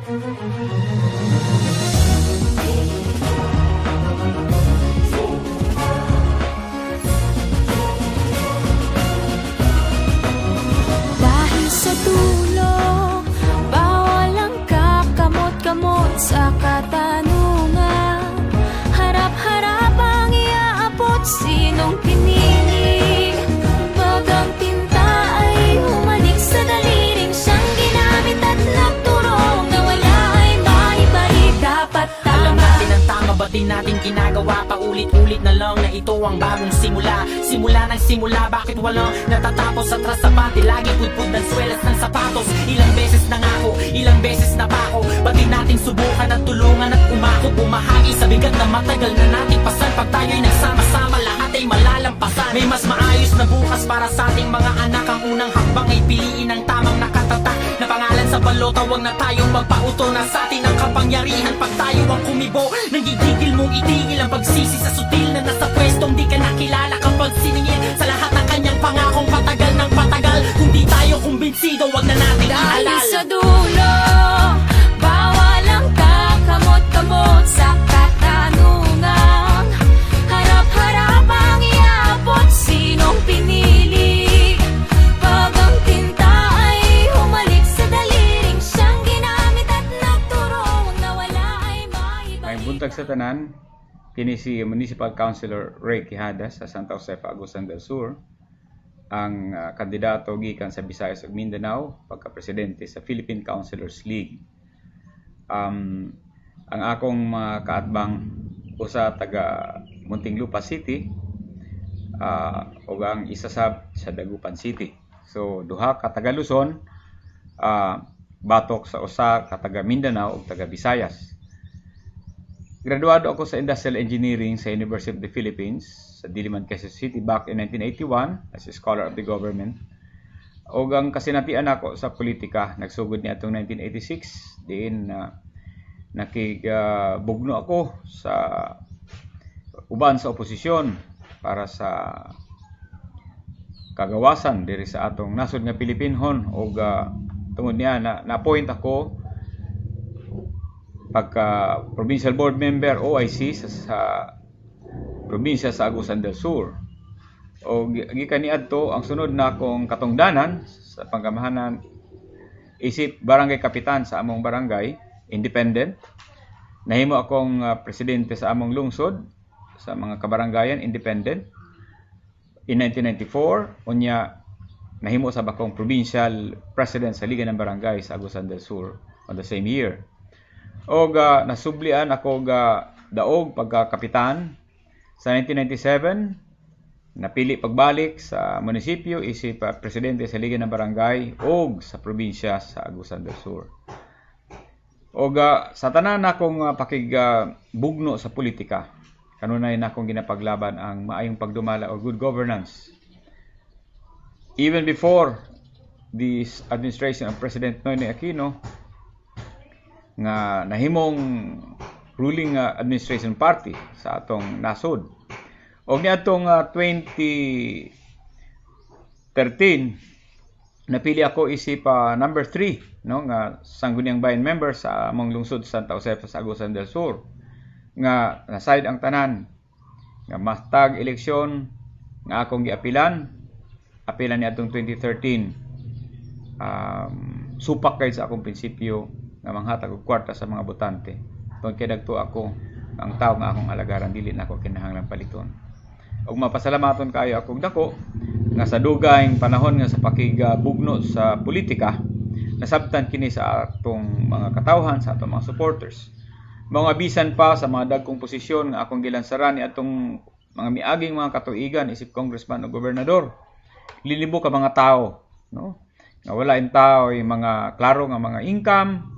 Dahil sa dulo, bawal ang kakamot-kamot sa katanungan. Harap-harap ang iaabot, sinong piniling. Bagang tinta ay humalik sa daliring siyang ginamit at nagturo na wala ay maibalik. Dapat Alam tama. natin ang tama, ba't di natin ginagawa? Paulit-ulit na lang na ito ang bagong simula. Simula ng simula, bakit walang natatapos? Atras sa bati, lagi pudpud ng swelas ng sapatos. Ilang beses na nga ako, ilang beses na pa ako. Ba't di natin subukan at tulungan at umako? Bumahagi sa bigat na matagal na nating pasan. Pag tayo'y nagsama-sama, lahat ay malalampasan. May mas maayos na bukas para sa ating mga anak. Ang unang hakbang ay piliin ang tamang nakatatak na pangalan sa balota. Huwag na tayong magpauto na sa atin ang kapangyarihan. Pag tayo ang kumibo, nanggigigil mong itigil ang pagsisi sa sutil na nasa pwestong di ka nakilala. Kapag siningil sa lahat ng kanyang pangakong patagal ng patagal. Kung di tayo kumbinsido, wag na natin Dahil ialala. sa dulo, bawal ang kakamot-kamot sa katanungan. Harap-harap ang iabot, sinong pinili. Pag ang tinta ay humalik sa daliring siyang ginamit at nagturo na wala ay May maibalik. buntag sa tanan, kini si Municipal Councilor Ray Quijada sa Santa Josefa, Agusan del Sur, ang kandidato gikan sa Visayas ug Mindanao pagka-presidente sa Philippine Councilors League. Ang akong mga kaatbang usa taga Muntinlupa City ug ang isa sa Dagupan City. So duha ka taga Luzon, batok sa usa ka taga Mindanao ug taga Visayas. Graduado ako sa Industrial Engineering sa University of the Philippines sa Diliman, Quezon City back in 1981 as a scholar of the government. O ang kasinatian ako sa politika, nagsugod niya itong 1986, diin nakibugno ako sa uban sa oposisyon para sa kagawasan diri sa atong nasod nga Pilipinhon. O tungod niya na-appoint ako pagka provincial board member OIC sa probinsya sa Agusan del Sur. O gikan niadto ang sunod na akong katungdanan sa pangamahanan isip barangay kapitan sa among barangay, independent. Nahimo akong presidente sa among lungsod sa mga kabarangayan, independent. In 1994, unya nahimo sa akong provincial president sa Liga ng Barangay sa Agusan del Sur on the same year. O nasublian ako daog pagka-kapitan sa 1997, napili pagbalik sa munisipyo isip presidente sa Liga ng Barangay o sa probinsya sa Agusan del Sur. O sa tanan akong pakigbugno sa politika, kanunay na akong ginapaglaban ang maayong pagdumala o good governance. Even before this administration of President Noynoy Aquino, nga nahimong ruling administration party sa atong nasod. O niadtong 2013 napili ako isip number 3 nga sangguniang bayan member sa among lungsod sa Santa Josefa sa Agusan del Sur, nga naside ang tanan nga matag eleksyon nga akong giapilan niadtong 2013. Supak kay sa akong prinsipyo nga manghatag og kwarta sa mga botante. Tungod kay dagto ako ang tawo nga akong alagaran, dili na ako kinahanglan paliton. Ug mapasalamaton kayo akong dako nga sa dugayng panahon nga sa pakigabugno sa politika, nasabtan kini sa atong mga katawhan, sa atong mga supporters. Mga bisan pa sa mga dagkong posisyon nga akong gilansaran ni atong mga miaging mga katuigan isip congressman o gobernador. Lilibo ka mga tao, no? Nga wala in tao ay mga klaro nga mga income,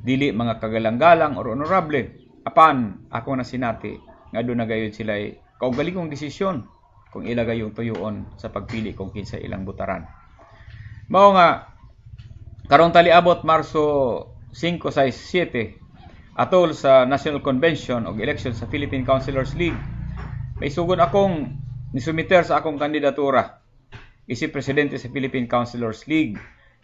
dili mga kagalang-galang or honorable. Apan ako na sinati nga doon na gayon sila kaugalingong desisyon kung ilagay yung tuyuon sa pagpili kung kinsa ilang butaran. Mao nga karong taliabot Marso 5, 6, 7 atol sa National Convention o election sa Philippine Councilors League, may sugod akong nisumiter sa akong kandidatura isip presidente sa Philippine Councilors League.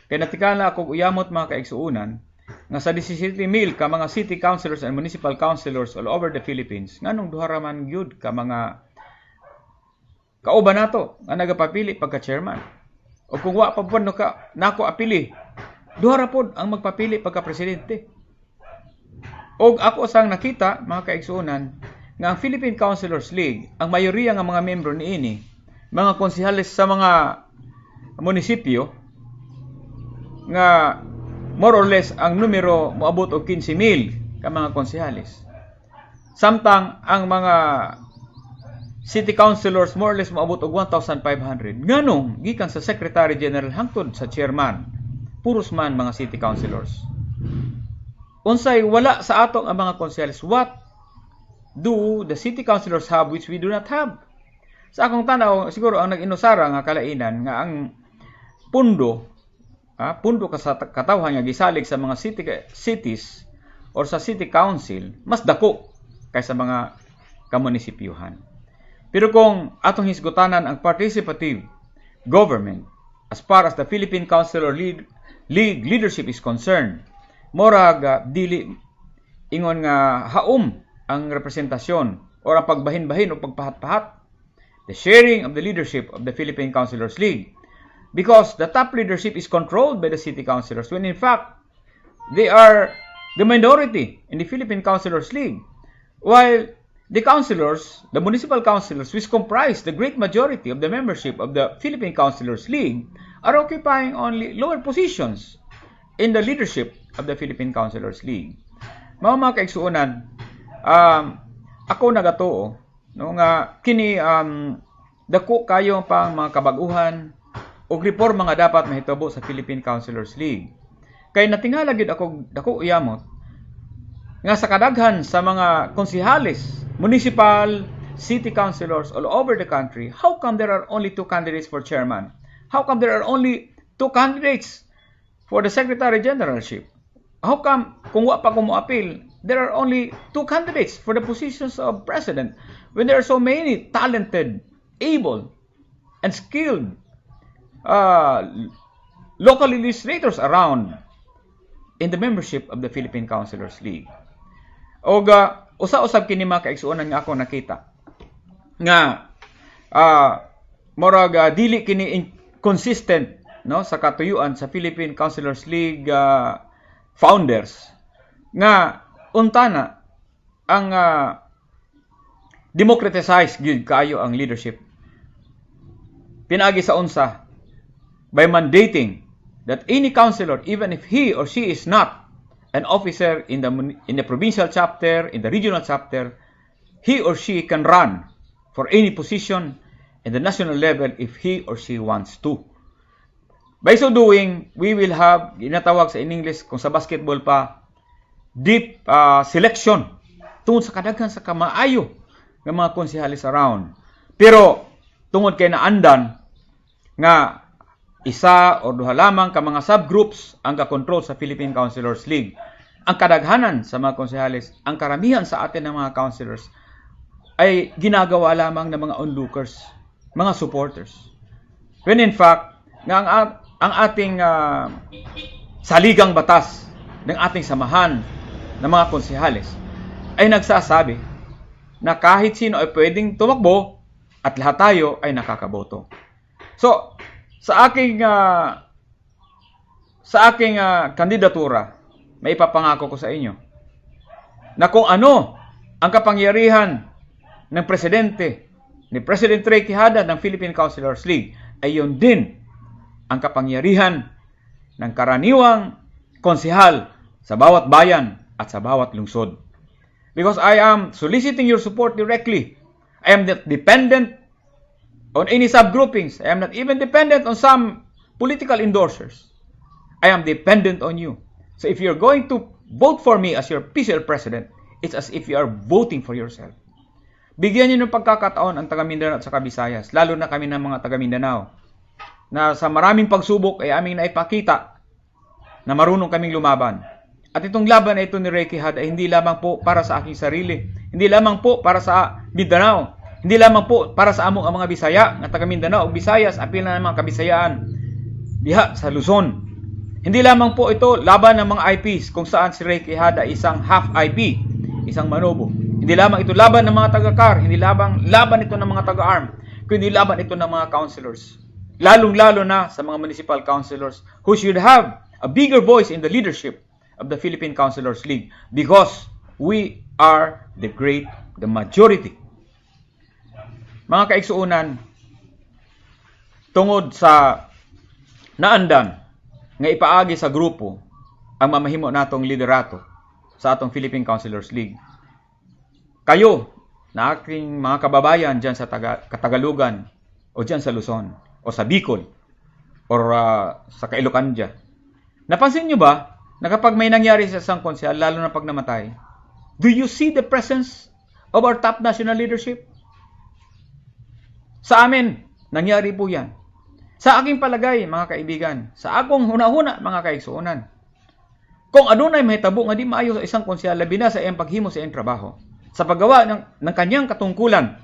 Kaya natikala ako uyamot mga kaigsuunan nga sa 17,000 ka mga city councilors and municipal councilors all over the Philippines, nganong duha ra man gyud ka mga kauban nato nga nagapapili pagka chairman. O kung wa pa pud ka nako apili, duha ra pod ang magpapili pagka presidente. Og ako sang nakita mga kaigsuonan nga ang Philippine Councilors League, ang mayoriya nga mga membro niini, mga konsehales sa mga munisipyo nga more or less ang numero moabot og 15,000 ka mga konsehales. Samtang ang mga city councilors more or less moabot og 1,500. Nganong gikan sa Secretary General hangtod sa chairman, puros man mga city councilors. Unsay wala sa ato ang mga konsehales? What do the city councilors have which we do not have? Sa akong tanaw, siguro ang nag-inusara nga kalainan nga ang pundo ka sa katawhan nga gisalig sa mga cities or sa city council mas dako kaysa mga kamunisipyuhan. Pero kung atong hisgutanan ang participative government as far as the Philippine Councilor League leadership is concerned, morag dili ingon nga haom ang representasyon o ang pagbahin-bahin o pagpahat-pahat, the sharing of the leadership of the Philippine Councilors League. Because the top leadership is controlled by the city councilors when in fact they are the minority in the Philippine Councilors League. While the councilors, the municipal councilors, which comprise the great majority of the membership of the Philippine Councilors League, are occupying only lower positions in the leadership of the Philippine Councilors League. Mga kaigsuonan, ako nagatuo no nga kini dako kayo pang mga kabaguhan og reforma nga dapat mahitabo sa Philippine Councilors League. Kay natingala gid ako dako uyamot nga sa kadaghan sa mga konsehales, municipal, city councilors all over the country, how come there are only 2 candidates for chairman? How come there are only 2 candidates for the secretary generalship? How come kung wa pa ko moapil, there are only 2 candidates for the positions of president when there are so many talented, able, and skilled local legislators around in the membership of the Philippine Councilors League. O usa-usab kini mga kaigsuonan nga ako nakita nga morag dili kini inconsistent no sa katuyuan sa Philippine Councilors League founders nga untana ang democratize gyud kaayo ang leadership pinaagi sa unsa by mandating that any councilor, even if he or she is not an officer in the provincial chapter, in the regional chapter, he or she can run for any position in the national level if he or she wants to. By so doing, we will have, ginatawag sa in English, kung sa basketball pa, deep selection tungod sa kadaghan sa kamaayo ng mga konsehalis around. Pero, tungod kay naandan nga isa o duha lamang ka mga subgroups ang kakontrol sa Philippine Councilors League. Ang kadaghanan sa mga konsehalis, ang karamihan sa atin ng mga councilors ay ginagawa lamang ng mga onlookers, mga supporters. When in fact, nga ang ating saligang batas ng ating samahan ng mga konsehalis ay nagsasabi na kahit sino ay pwedeng tumakbo at lahat tayo ay nakakaboto. So, sa aking kandidatura, may ipapangako ko sa inyo na kung ano ang kapangyarihan ng presidente, ni President Ray Quijada ng Philippine Councilors League, ay yun din ang kapangyarihan ng karaniwang konsehal sa bawat bayan at sa bawat lungsod. Because I am soliciting your support directly. I am not dependent on any subgroupings. I am not even dependent on some political endorsers. I am dependent on you. So if you're going to vote for me as your PCL president, it's as if you are voting for yourself. Bigyan niyo ng pagkakataon ang taga Mindanao at saka Visayas, lalo na kami ng mga taga Mindanao, na sa maraming pagsubok ay aming naipakita na marunong kaming lumaban. At itong laban na ito ni Ray Quijada ay hindi lamang po para sa aking sarili, hindi lamang po para sa Mindanao, hindi lamang po para sa among ang mga Bisaya, nga taga Mindanao o Visayas, apil na ng mga Kabisayaan diha sa Luzon. Hindi lamang po ito laban ng mga IPs kung saan si Ray Quijada isang half IP, isang manobo. Hindi lamang ito laban ng mga taga-CAR, hindi laban ito ng mga taga-ARM, kundi laban ito ng mga councilors. Lalong-lalo na sa mga municipal councilors who should have a bigger voice in the leadership of the Philippine Councilors League because we are the majority. Mga kaigsuunan, tungod sa naandan nga ipaagi sa grupo ang mamahimo natong liderato sa atong Philippine Councilors League. Kayo, na aking mga kababayan dyan sa Katagalugan o dyan sa Luzon o sa Bicol o sa Kailocandia, napansin nyo ba na kapag may nangyari sa isang konsyal, lalo na pag namatay, do you see the presence of our top national leadership? Sa amin, nangyari po yan. Sa aking palagay, mga kaibigan, sa akong huna-huna, mga kaigsuunan, kung adunay mahitabo nga di maayo sa isang konsyal, labi na sa iyang paghimo sa iyang trabaho, sa paggawa ng kanyang katungkulan,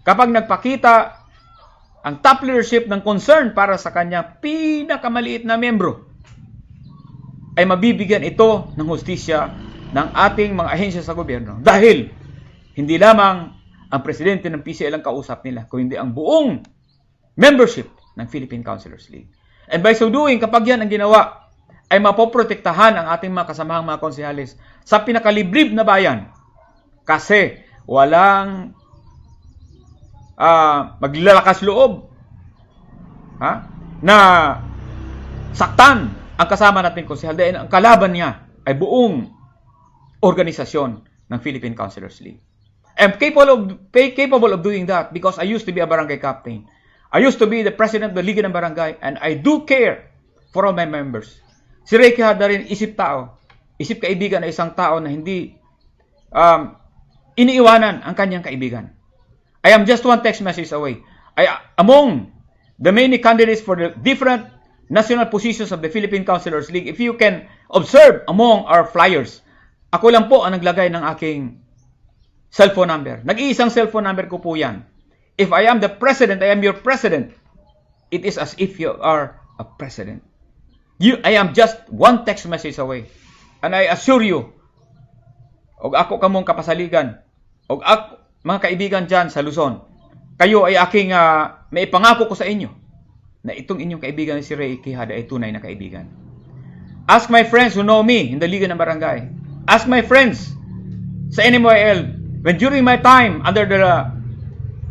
kapag nagpakita ang top leadership ng concern para sa kanyang pinakamaliit na membro, ay mabibigyan ito ng hustisya ng ating mga ahensya sa gobyerno. Dahil hindi lamang ang presidente ng PCL ang kausap nila, kundi ang buong membership ng Philippine Councilors League. And by so doing, kapag yan ang ginawa, ay mapoprotektahan ang ating mga kasamahang mga konsehalis sa pinakaliblib na bayan. Kasi walang maglalakas loob na saktan ang kasama nating konsehal dahil ang kalaban niya ay buong organisasyon ng Philippine Councilors League. I'm capable of doing that because I used to be a barangay captain. I used to be the president of the Liga ng Barangay and I do care for all my members. Si Ray Quijada rin isip kaibigan na isang tao na hindi iniiwanan ang kanyang kaibigan. I am just one text message away. Among the many candidates for the different national positions of the Philippine Councilors League, if you can observe among our flyers, ako lang po ang naglagay ng aking cellphone number. Nag-iisang cellphone number ko po yan. If I am the president, I am your president. It is as if you are a president. I am just one text message away. And I assure you, og ako kamong kapasaligan, og ako, mga kaibigan dyan sa Luzon, kayo ay aking may ipangako ko sa inyo na itong inyong kaibigan si Ray Quijada ay tunay na kaibigan. Ask my friends who know me in the Liga ng Barangay. Ask my friends sa NMOL when during my time under the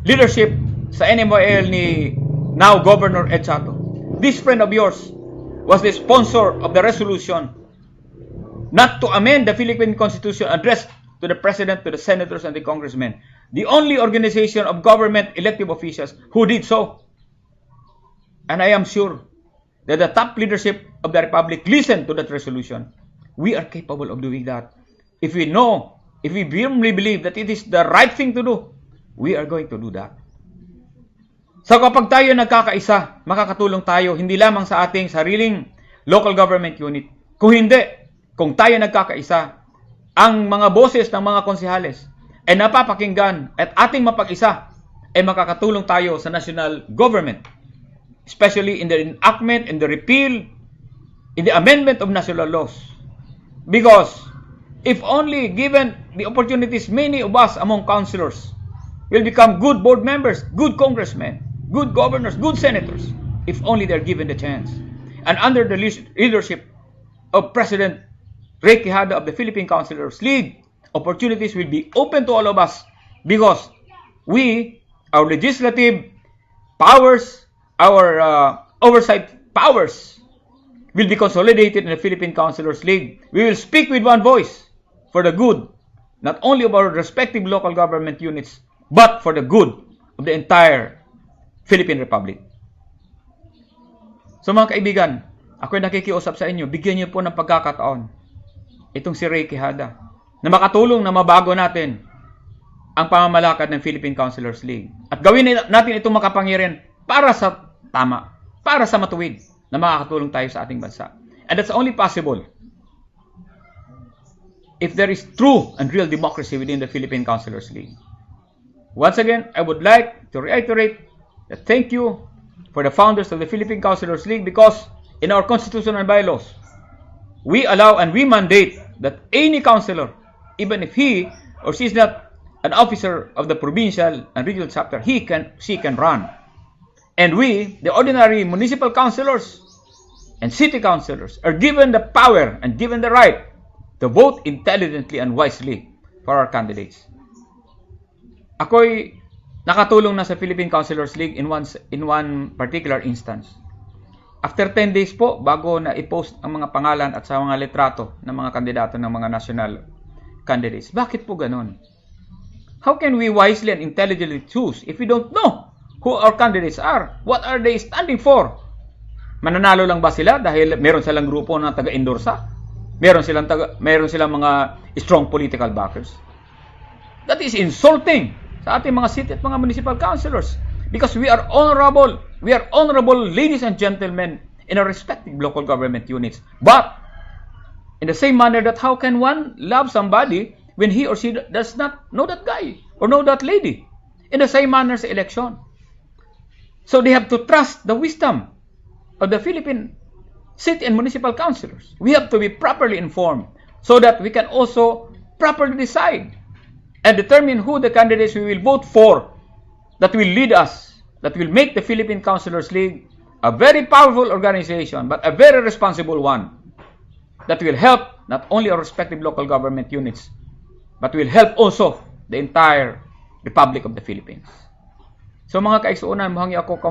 leadership sa NMOL ni now Governor Ed Chato. This friend of yours was the sponsor of the resolution not to amend the Philippine Constitution addressed to the President, to the Senators, and the Congressmen. The only organization of government elective officials who did so. And I am sure that the top leadership of the Republic listened to that resolution. We are capable of doing that. If we firmly believe that it is the right thing to do, we are going to do that. So kapag tayo nagkakaisa, makakatulong tayo hindi lamang sa ating sariling local government unit. Kung tayo nagkakaisa, ang mga boses ng mga konsehales ay napapakinggan at ating mapag-isa, ay makakatulong tayo sa national government. Especially in the enactment, in the repeal, in the amendment of national laws. Because if only given the opportunities, many of us among councilors will become good board members, good congressmen, good governors, good senators, if only they're given the chance. And under the leadership of President Ray Quijada of the Philippine Councilors League, opportunities will be open to all of us because our legislative powers, our oversight powers will be consolidated in the Philippine Councilors League. We will speak with one voice for the good, not only of our respective local government units, but for the good of the entire Philippine Republic. So mga kaibigan, ako'y nakikiusap sa inyo, bigyan niyo po ng pagkakataon itong si Ray Quijada na makatulong na mabago natin ang pamamalakad ng Philippine Councilors League. At gawin natin itong makapangyarihan para sa tama, para sa matuwid na makakatulong tayo sa ating bansa. And that's only possible if there is true and real democracy within the Philippine Councilors League. Once again, I would like to reiterate that thank you for the founders of the Philippine Councilors League because in our constitution and bylaws, we allow and we mandate that any councillor, even if he or she is not an officer of the provincial and regional chapter, she can run. And we, the ordinary municipal councillors and city councillors, are given the power and given the right to vote intelligently and wisely for our candidates. Ako'y nakatulong na sa Philippine Councilors League in one particular instance. After 10 days po, bago na i-post ang mga pangalan at sa mga litrato ng mga kandidato ng mga national candidates. Bakit po ganun? How can we wisely and intelligently choose if we don't know who our candidates are? What are they standing for? Mananalo lang ba sila dahil meron silang grupo na taga-endorsa? Meron silang mga strong political backers? That is insulting sa ating mga city at mga municipal councilors. Because we are honorable ladies and gentlemen in our respective local government units. But, in the same manner that how can one love somebody when he or she does not know that guy or know that lady? In the same manner sa election. So they have to trust the wisdom of the Philippine city and municipal councilors. We have to be properly informed so that we can also properly decide and determine who the candidates we will vote for that will lead us, that will make the Philippine Councilors League a very powerful organization, but a very responsible one that will help not only our respective local government units, but will help also the entire Republic of the Philippines. So mga kaigsuonan, mohangi ako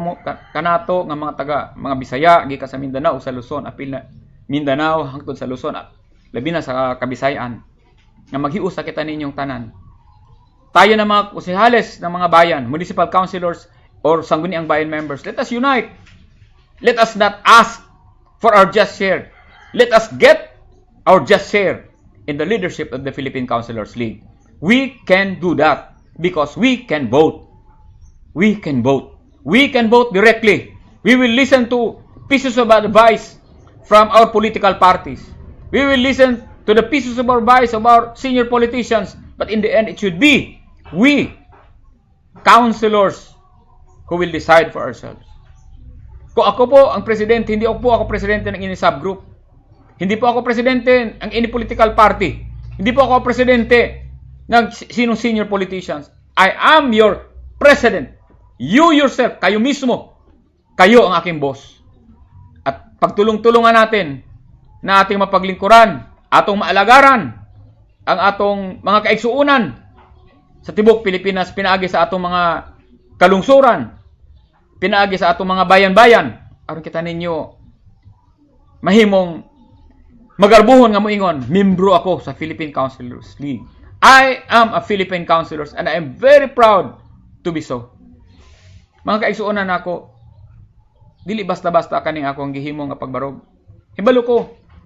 kanato nga mga Bisaya gikan sa Mindanao sa Luzon, apil na Mindanao hangtod sa Luzon, labi na sa Kabisayan, nga maghiusa kita ninyong tanan. Tayo na mga kusihales ng mga bayan, municipal councilors or sangguniang bayan members, let us unite. Let us not ask for our just share. Let us get our just share in the leadership of the Philippine Councilors League. We can do that because we can vote. We can vote. We can vote directly. We will listen to pieces of advice from our political parties. We will listen to the pieces of advice of our senior politicians. But in the end, it should be we, councilors, who will decide for ourselves. Kung ako po ang presidente, hindi po ako presidente ng any subgroup. Hindi po ako presidente ng any political party. Hindi po ako presidente ng sinong senior politicians. I am your president. You yourself, kayo mismo, kayo ang aking boss. At pagtulong-tulungan natin na ating mapaglingkuran, atong maalagaran, ang atong mga kaigsuunan sa tibok Pilipinas, pinaagi sa atong mga kalungsuran, pinaagi sa atong mga bayan-bayan, aron kita ninyo mahimong magarbuhon nga moingon, membro ako sa Philippine Councilors League. I am a Philippine Councilor and I am very proud to be so. Mga kaigsuonan nako, dili basta-basta kaning akong gihimo nga pagbarog. Hibalo ko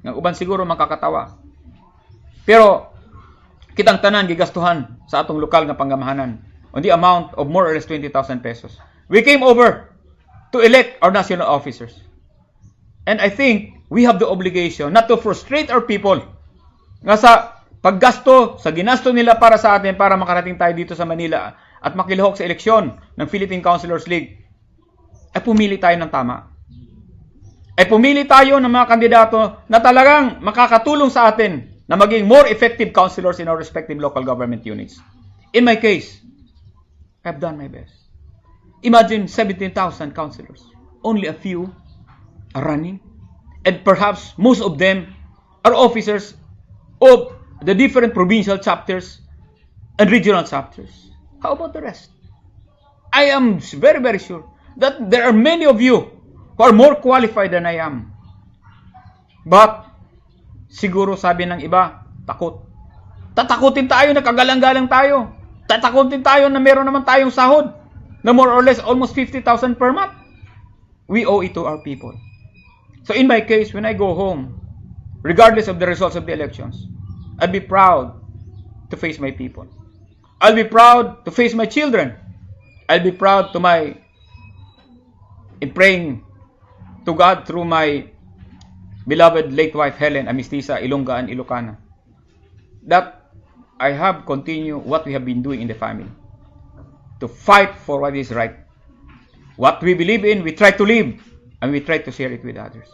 nga uban siguro makakatawa. Pero kitang tanan gigastuhan sa atong lokal nga panggamahanan on the amount of more or less 20,000 pesos. We came over to elect our national officers. And I think we have the obligation not to frustrate our people nga sa paggasto, sa ginasto nila para sa atin para makarating tayo dito sa Manila at makilahok sa eleksyon ng Philippine Councilors League. Ay pumili tayo ng tama. Ay pumili tayo ng mga kandidato na talagang makakatulong sa atin na maging more effective councilors in our respective local government units. In my case, I've done my best. Imagine 17,000 councilors. Only a few are running. And perhaps most of them are officers of the different provincial chapters and regional chapters. How about the rest? I am very, very sure that there are many of you who are more qualified than I am. But siguro sabi ng iba, takot. Tatakutin tayo na kagalang-galang tayo. Tatakutin tayo na meron naman tayong sahod na more or less almost 50,000 per month. We owe it to our people. So in my case, when I go home, regardless of the results of the elections, I'll be proud to face my people. I'll be proud to face my children. I'll be proud in praying to God through my beloved late wife Helen Amistisa Ilongga and Ilocana, that I have continued what we have been doing in the family, to fight for what is right. What we believe in, we try to live, and we try to share it with others.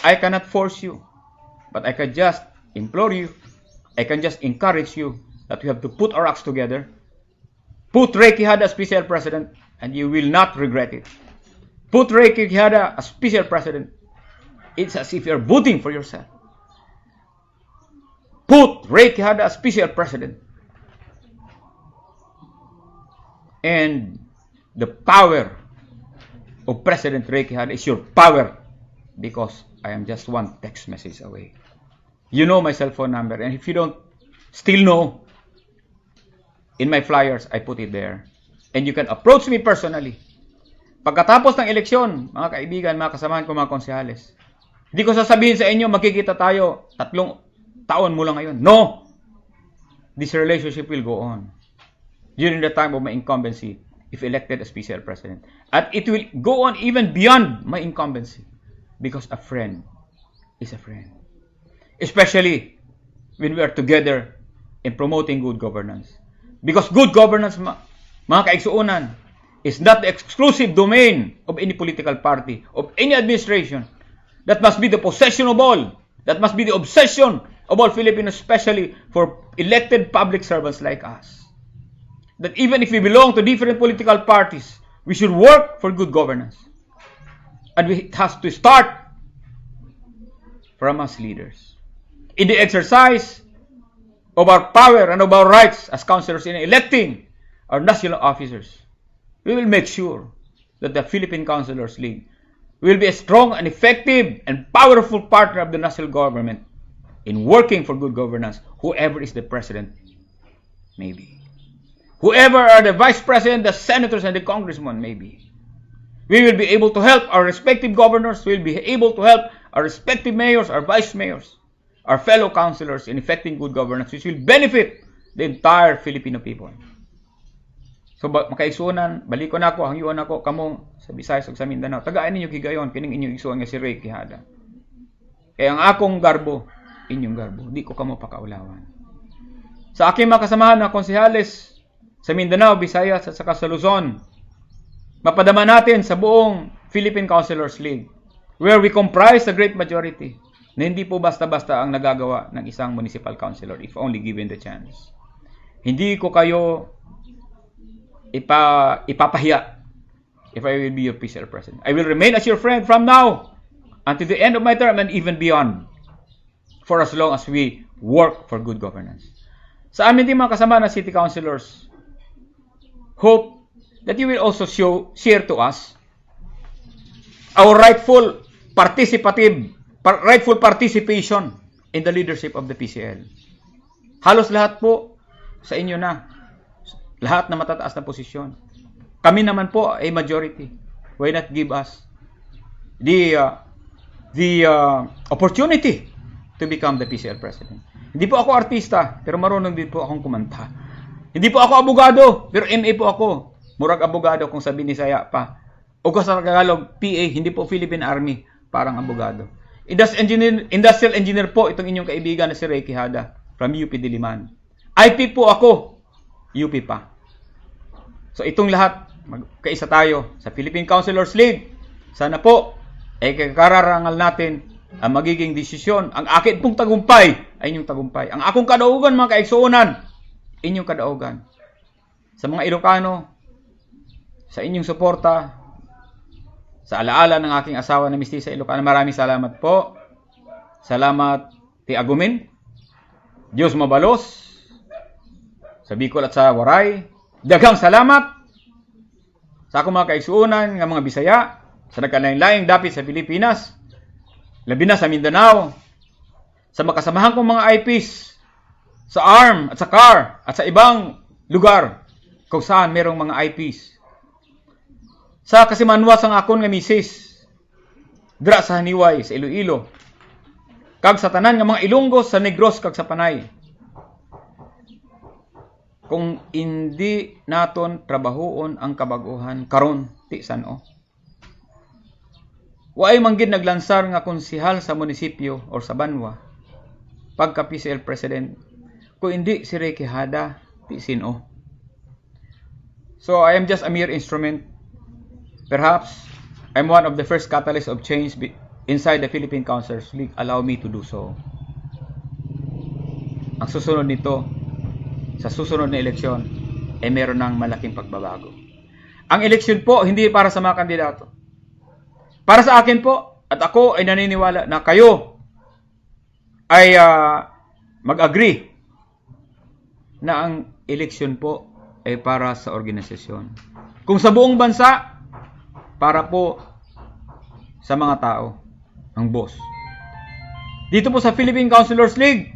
I cannot force you, but I can just implore you, I can just encourage you that we have to put our acts together. Put Ray Quijada as special president, and you will not regret it. Put Ray Quijada as special president. It's as if you're voting for yourself. Put Ray Quijada as special president. And the power of President Ray Quijada is your power, because I am just one text message away. You know my cell phone number, and if you don't still know, in my flyers, I put it there. And you can approach me personally. Pagkatapos ng eleksyon, mga kaibigan, mga kasamahan ko, mga konsehales, hindi ko sasabihin sa inyo, magkikita tayo 3 taon mula ngayon. No! This relationship will go on during the time of my incumbency, if elected as special president. And it will go on even beyond my incumbency, because a friend is a friend. Especially when we are together in promoting good governance. Because good governance, mga kaigsuunan, is not the exclusive domain of any political party, of any administration. That must be the possession of all. That must be the obsession of all Filipinos, especially for elected public servants like us. That even if we belong to different political parties, we should work for good governance. And it has to start from us leaders. In the exercise of our power and of our rights as councilors in electing our national officers, we will make sure that the Philippine Councilors League will be a strong and effective and powerful partner of the national government in working for good governance, whoever is the president may be. Whoever are the vice president, the senators, and the congressmen may be. We will be able to help our respective governors. We will be able to help our respective mayors, our vice mayors, our fellow councilors in effecting good governance, which will benefit the entire Filipino people. So, makaigsunan, balik ko na ako, hangyoon ako, kamong sa Visayas ug sa Mindanao. Tagaan ninyo kigayon, kining inyong igsuon nga si Ray Quijada. Kaya ang akong garbo, inyong garbo. Di ko kamo pakaulawan. Sa aking mga kasamahan na konsehales sa Mindanao, Visayas at saka sa Luzon, mapadama natin sa buong Philippine Councilors League, where we comprise the great majority, na hindi po basta-basta ang nagagawa ng isang municipal councilor if only given the chance. Hindi ko kayo ipapahiya if I will be your official president. I will remain as your friend from now until the end of my term and even beyond, for as long as we work for good governance. Sa amin din mga kasama na city councilors, hope that you will also share to us our rightful participation in the leadership of the PCL. Halos lahat po sa inyo na. Lahat na matataas na posisyon. Kami naman po ay majority. Why not give us the opportunity to become the PCL president? Hindi po ako artista, pero marunong din po akong kumanta. Hindi po ako abogado, pero MA po ako. Murag abogado kung sabi ni Saya pa. O sa Tagalog, PA, hindi po Philippine Army, parang abogado. Industrial engineer po itong inyong kaibigan na si Ray Quijada from UP Diliman. IP po ako, UP pa. So itong lahat, magkaisa tayo sa Philippine Councilors League. Sana po, ay kakararangal natin ang magiging desisyon. Ang akin pong tagumpay ay inyong tagumpay. Ang akong kadaugan, mga kaigsuunan, inyong kadaugan. Sa mga Ilocano, sa inyong suporta, sa alaala ng aking asawa na Mistisa Ilocano, maraming salamat po. Salamat, Ti Agumin. Diyos mabalos. Sa Bicol at sa Waray, daghang salamat sa akong mga kaigsuunan nga mga Bisaya sa nagkalain-laing dapit sa Pilipinas, labi na sa Mindanao, sa makasamahan kong mga IPs sa ARM at sa CAR at sa ibang lugar kung saan merong mga IPs. Sa kasimanwas ang akon nga misis dira sa Haniway sa Iloilo, kag sa tanan nga mga Ilonggos sa Negros kag sa Panay. Kung hindi naton trabahoon ang kabaguhan karon ti San-o. Waay manggid naglansar nga konsehal sa munisipyo or sa Banwa pagka PCL president kung hindi si Ray Quijada ti Sino. So I am just a mere instrument. Perhaps I'm one of the first catalysts of change inside the Philippine Councilors League, allow me to do so. Ang susunod nito, sa susunod na eleksyon, meron ng malaking pagbabago. Ang eleksyon po, hindi para sa mga kandidato. Para sa akin po, at ako ay naniniwala na kayo ay mag-agree na ang eleksyon po ay para sa organisasyon. Kung sa buong bansa, para po sa mga tao, ang boss. Dito po sa Philippine Councilors League,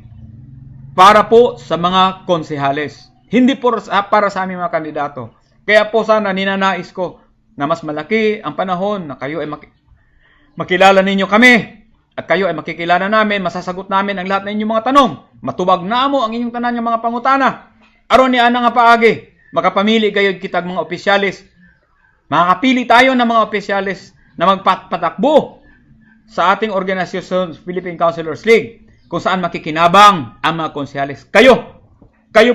para po sa mga konsehales. Hindi po para sa aming mga kandidato. Kaya po sana ninanais ko na mas malaki ang panahon na kayo ay makilala ninyo kami at kayo ay makikilala namin, masasagot namin ang lahat ng inyong mga tanong. Matubag na mo ang inyong tanan ng mga pangutana. Aron ni ana nga paagi, makapamili kayo kitag mga opisyalis. Makakapili tayo ng mga opisyalis na magpatakbo sa ating organisasyon Philippine Councilors League kung saan makikinabang ang mga konsehales. Kayo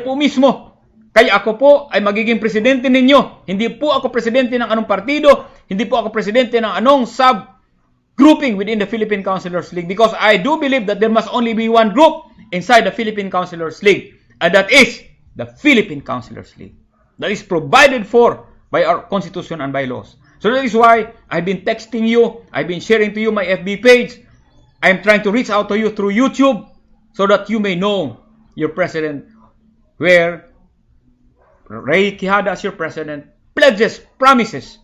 po mismo. Kaya ako po ay magiging presidente ninyo. Hindi po ako presidente ng anong partido, hindi po ako presidente ng anong sub-grouping within the Philippine Councilors League because I do believe that there must only be one group inside the Philippine Councilors League, and that is the Philippine Councilors League. That is provided for by our Constitution and by laws. So that is why I've been texting you, I've been sharing to you my FB page, I'm trying to reach out to you through YouTube so that you may know your president, where Ray Quijada as your president pledges, promises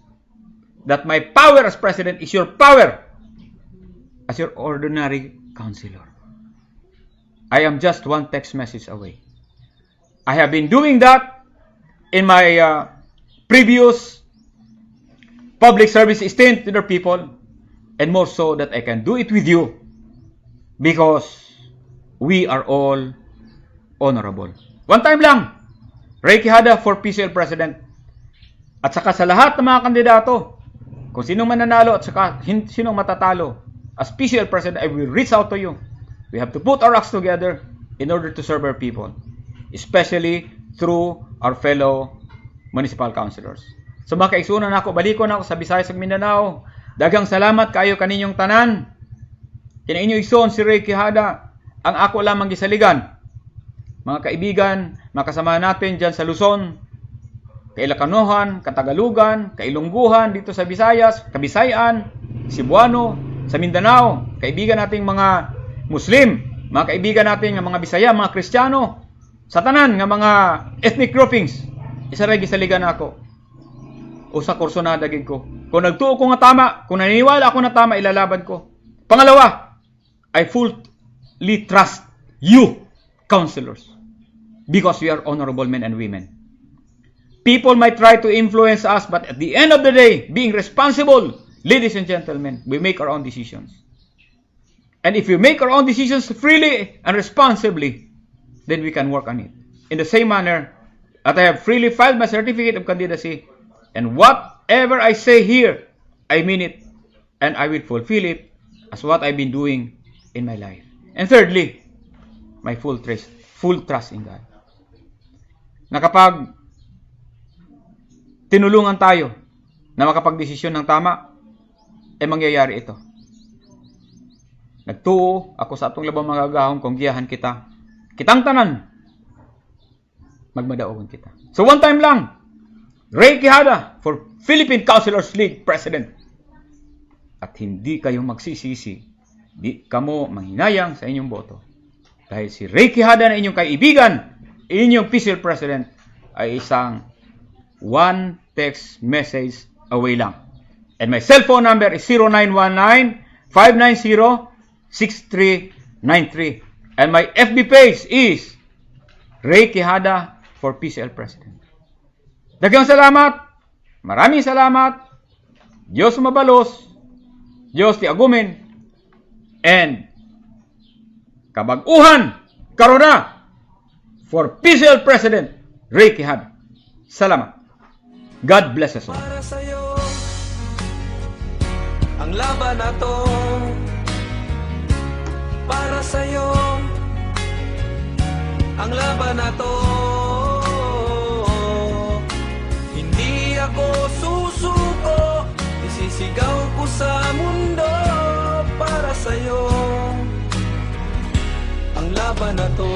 that my power as president is your power as your ordinary councilor. I am just one text message away. I have been doing that in my previous public service stint to the people, and more so that I can do it with you because we are all honorable. One time lang, Ray Quijada for PCL President. At saka sa lahat ng mga kandidato, kung sinong mananalo at saka sinong matatalo, as PCL President, I will reach out to you. We have to put our acts together in order to serve our people, especially through our fellow municipal councilors. So mga kaigsunan ako, balikon ako sa Visayas ug Mindanao. Daghang salamat kayo kaninyong tanan. Kina inyo igsoon si Ray Quijada, ang ako lamang gisaligan. Mga kaibigan, mga kasama natin dyan sa Luzon, Kailakanuhan, Katagalugan, Kailungguhan, dito sa Visayas, Kabisayan, Cebuano, sa Mindanao, kaibigan nating mga Muslim, mga kaibigan natin nga mga Bisaya, mga Kristiyano, sa tanan nga mga ethnic groupings, isa rin gisaligan ako. O sa kurso na dagig ko. Kung nagtuo ko nga tama, kung naniniwala ako na tama, ilalaban ko. Pangalawa, I fully trust you, councilors, because we are honorable men and women. People might try to influence us, but at the end of the day, being responsible, ladies and gentlemen, we make our own decisions. And if we make our own decisions freely and responsibly, then we can work on it. In the same manner, that I have freely filed my certificate of candidacy, and whatever I say here, I mean it, and I will fulfill it as what I've been doing in my life. And thirdly, my full trust in God. Na kapag tinulungan tayo na makapagdesisyon ng tama, mangyayari ito. Nagtuo ako sa atong labang magagahong kung giyahan kita. Kitang tanan, magmadaogon kita. So one time lang, Ray Quijada for Philippine Councilors League President. At hindi kayo magsisisi, di kamo manghinayang sa inyong boto. Dahil si Ray Quijada na inyong kaibigan, inyong PCL President, ay isang one text message away lang. And my cell phone number is 0919-590-6393. And my FB page is Ray Quijada for PCL President. Daghang salamat. Maraming salamat. Diyos mabalos. Diyos ti agumen. And kabag-uhan karuna for PCL President Ray Quijada. Salamat. God bless us all. Para sa'yo ang laban na to. Para sa'yo ang laban na to. Hindi ako susuko, isisigaw ko sa mundo. laban na to.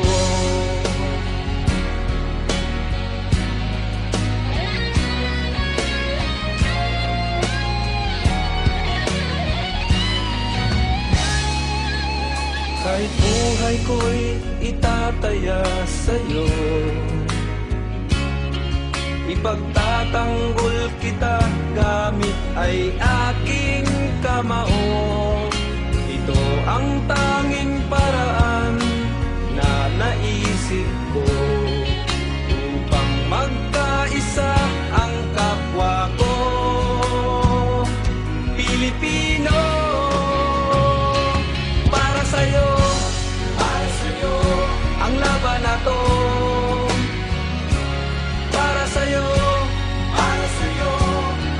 Kahit buhay ko'y itataya sa'yo, ipagtatanggol kita gamit ay aking kamao. Ito ang tanging paraan na naisip ko upang magkaisa ang kapwa ko Pilipino. Para sa'yo ang laban na to. Para sa'yo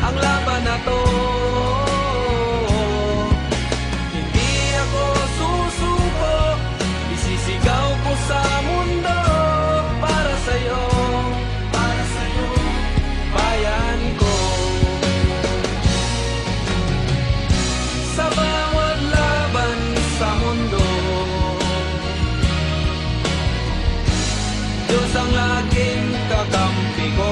ang laban na to. Hindi ako susuko, isisigaw ko sa mundo. Para sa'yo bayan ko. Sa bawat laban sa mundo, Diyos ang laging kakampi ko.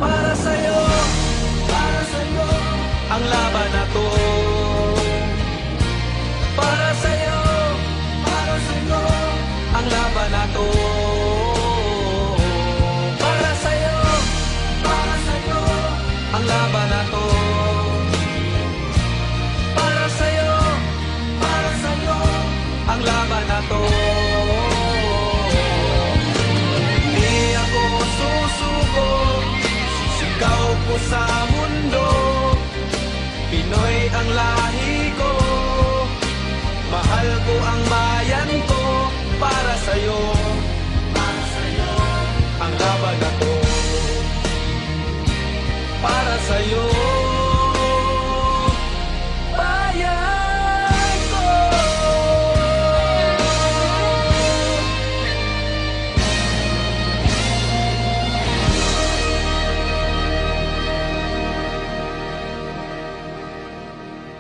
Para sa'yo ang laban na to. Para sa'yo ang laban na to. Para sa'yo ang laban na to. Para sa'yo ang laban na to. Hindi ako susuko, sisigaw ko sa mundo. Pinoy ang lahi ko, mahal ko ang bayan ko. Para sa'yo ang laban na to. Para sa'yo